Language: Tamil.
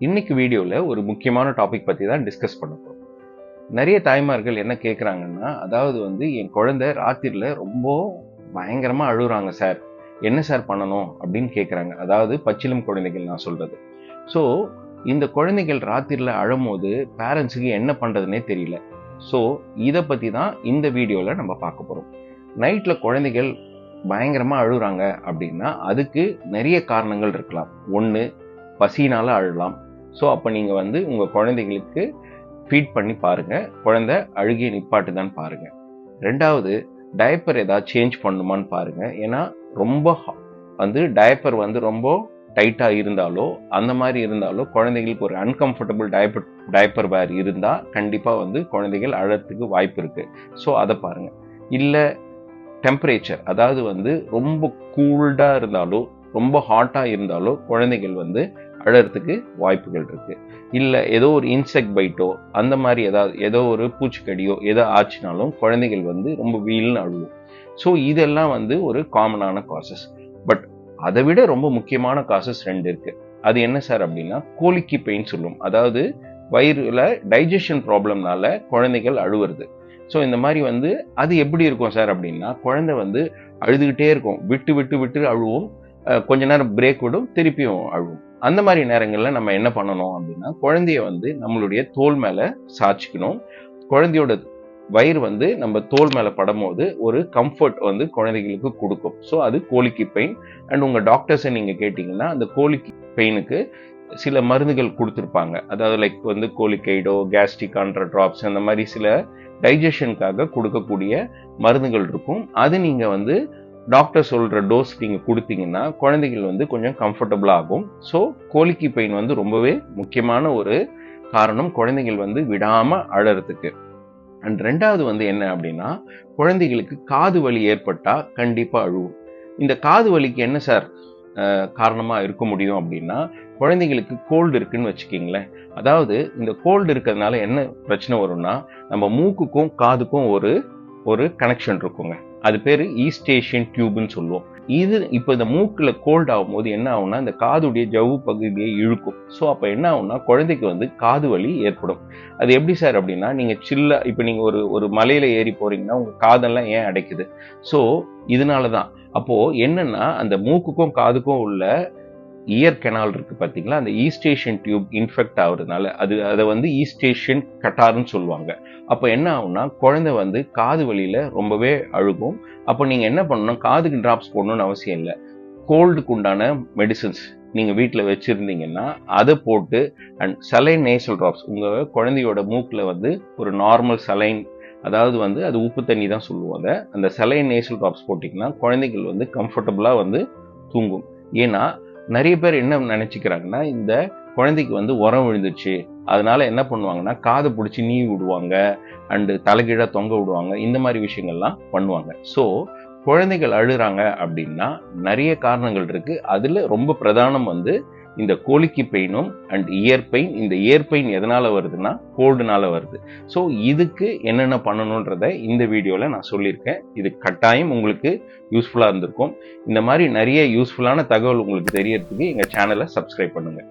இன்னைக்கு வீடியோவில் ஒரு முக்கியமான டாபிக் பற்றி தான் டிஸ்கஸ் பண்ண போகிறோம். நிறைய தாய்மார்கள் என்ன கேட்குறாங்கன்னா, அதாவது என் குழந்தை ராத்திரியில் ரொம்ப பயங்கரமாக அழுகுறாங்க சார், என்ன சார் பண்ணணும் அப்படின்னு கேட்குறாங்க. அதாவது பச்சிளம் குழந்தைகள் நான் சொல்கிறது. ஸோ இந்த குழந்தைகள் ராத்திரியில் அழும்போது பேரண்ட்ஸுக்கு என்ன பண்ணுறதுனே தெரியல. ஸோ இதை பற்றி தான் இந்த வீடியோவில் நம்ம பார்க்க போகிறோம். நைட்டில் குழந்தைகள் பயங்கரமாக அழுகுறாங்க அப்படின்னா அதுக்கு நிறைய காரணங்கள் இருக்கலாம். ஒன்று, பசியினால் அழலாம். ஸோ அப்போ நீங்கள் உங்கள் குழந்தைகளுக்கு ஃபீட் பண்ணி பாருங்கள், குழந்தை அழுகிய நிப்பாட்டுதான்னு பாருங்கள். ரெண்டாவது, டயப்பர் ஏதாவது சேஞ்ச் பண்ணுமான்னு பாருங்கள். ஏன்னா ரொம்ப டயப்பர் ரொம்ப டைட்டாக இருந்தாலோ அந்த மாதிரி இருந்தாலோ குழந்தைகளுக்கு ஒரு அன்கம்ஃபர்டபுள் டயப்பர் வேர் இருந்தால் கண்டிப்பாக குழந்தைகள் அழறதுக்கு வாய்ப்பு இருக்குது. ஸோ அதை பாருங்கள். இல்லை டெம்பரேச்சர், அதாவது ரொம்ப கூல்டாக இருந்தாலோ ரொம்ப ஹாட்டாக இருந்தாலோ குழந்தைகள் அழறதுக்கு வாய்ப்புகள் இருக்கு. இல்லை ஏதோ ஒரு இன்செக்ட் பைட்டோ அந்த மாதிரி ஏதோ ஒரு பூச்சிக்கடியோ ஏதோ ஆச்சுனாலும் குழந்தைகள் ரொம்ப வீல்னு அழுவும். ஸோ இதெல்லாம் ஒரு காமனான காசஸ். பட் அதை விட ரொம்ப முக்கியமான காசஸ் 2 இருக்கு. அது என்ன சார் அப்படின்னா, கோலிக்கி பெயின் சொல்லும். அதாவது வயிறுல டைஜஷன் ப்ராப்ளம்னால குழந்தைகள் அழுவுறது. ஸோ இந்த மாதிரி அது எப்படி இருக்கும் சார் அப்படின்னா, குழந்தை அழுதுகிட்டே இருக்கும், விட்டு விட்டு விட்டு அழுவும், கொஞ்ச நேரம் பிரேக் விடும், திருப்பியும் அழுவும். அந்த மாதிரி நேரங்களில் நம்ம என்ன பண்ணணும் அப்படின்னா, குழந்தைய நம்மளுடைய தோல் மேலே சாய்ச்சிக்கணும். குழந்தையோட வயிறு நம்ம தோல் மேலே படும்போது ஒரு கம்ஃபர்ட் குழந்தைகளுக்கு கொடுக்கும். ஸோ அது கோலிக்கி பெயின். அண்ட் உங்கள் டாக்டர்ஸை நீங்கள் கேட்டிங்கன்னா அந்த கோலிக்கி பெயினுக்கு சில மருந்துகள் கொடுத்துருப்பாங்க. அதாவது லைக் கோலிக்கைடோ, கேஸ்ட்ரிக் கான்ட்ரா ட்ராப்ஸ், அந்த மாதிரி சில டைஜஷனுக்காக கொடுக்கக்கூடிய மருந்துகள் இருக்கும். அது நீங்கள் டாக்டர் சொல்கிற டோஸ் நீங்கள் கொடுத்தீங்கன்னா குழந்தைகள் கொஞ்சம் கம்ஃபர்டபுள் ஆகும். ஸோ கோலிக்கி பெயின் ரொம்பவே முக்கியமான ஒரு காரணம் குழந்தைகள் விடாமல் அழறதுக்கு. அண்ட் ரெண்டாவது என்ன அப்படின்னா, குழந்தைகளுக்கு காது வலி ஏற்பட்டால் கண்டிப்பாக அழுவும். இந்த காது வலிக்கு என்ன சார் காரணமாக இருக்க முடியும் அப்படின்னா, குழந்தைங்களுக்கு கோல்டு இருக்குன்னு வச்சுக்கிங்களேன். அதாவது இந்த கோல்டு இருக்கிறதுனால என்ன பிரச்சனை வரும்னா, நம்ம மூக்குக்கும் காதுக்கும் ஒரு கனெக்ஷன் இருக்குங்க. அது பேர் ஈஸ்டேஷியன் டியூப்னு சொல்லுவோம். இது இப்போ இந்த மூக்கில் கோல்ட் ஆகும்போது என்ன ஆகும்னா, இந்த காதுடைய ஜவ்வு பகுதியை இழுக்கும். ஸோ அப்போ என்ன ஆகும்னா குழந்தைக்கு காது வலி ஏற்படும். அது எப்படி சார் அப்படின்னா, நீங்கள் இப்போ நீங்கள் ஒரு மலையில் ஏறி போகிறீங்கன்னா உங்கள் காதெல்லாம் ஏன் அடைக்குது? ஸோ இதனால தான். அப்போது என்னென்னா, அந்த மூக்குக்கும் காதுக்கும் உள்ள இயர் கெனால் இருக்கு பார்த்தீங்களா, அந்த ஈஸ்டேஷியன் டியூப் இன்ஃபெக்ட் ஆகுறதுனால அதை ஈஸ்டேஷியன் கட்டார்னு சொல்லுவாங்க. அப்போ என்ன ஆகும்னா, குழந்தை காது வலியில் ரொம்பவே அழுகும். அப்போ நீங்கள் என்ன பண்ணணும், காதுக்கு ட்ராப்ஸ் போடணும்னு அவசியம் இல்லை. கோல்டுக்கு உண்டான மெடிசன்ஸ் நீங்கள் வீட்டில் வச்சுருந்தீங்கன்னா அதை போட்டு, அண்ட் சலைன் நேசல் ட்ராப்ஸ், உங்கள் குழந்தையோட மூக்கில் ஒரு நார்மல் சலைன், அதாவது அது உப்பு தண்ணி தான் சொல்லுவாங்க, அந்த சலைன் நேசல் ட்ராப்ஸ் போட்டிங்கன்னா குழந்தைகள் கம்ஃபர்டபுளாக தூங்கும். ஏன்னா நிறைய பேர் என்ன நினச்சிக்கிறாங்கன்னா, இந்த குழந்தைக்கு உரம் விழுந்துச்சு, அதனால என்ன பண்ணுவாங்கன்னா காதை பிடிச்சி நீவி விடுவாங்க, அண்டு தலைகீழாக தொங்க விடுவாங்க, இந்த மாதிரி விஷயங்கள்லாம் பண்ணுவாங்க. ஸோ குழந்தைகள் அழுறாங்க அப்படின்னா நிறைய காரணங்கள் இருக்கு. அதில் ரொம்ப பிரதானம் இந்த கோலிக்கி பெயினும் அண்ட் இயர் பெயின். இந்த இயர் பெயின் எதனால வருதுன்னா கோல்டுனால வருது. ஸோ இதுக்கு என்னென்ன பண்ணணுன்றதை இந்த வீடியோவில் நான் சொல்லியிருக்கேன். இது கட்டாயம் உங்களுக்கு யூஸ்ஃபுல்லாக இருந்திருக்கும். இந்த மாதிரி நிறைய யூஸ்ஃபுல்லான தகவல் உங்களுக்கு தெரியறதுக்கு எங்கள் சேனலை சப்ஸ்கிரைப் பண்ணுங்கள்.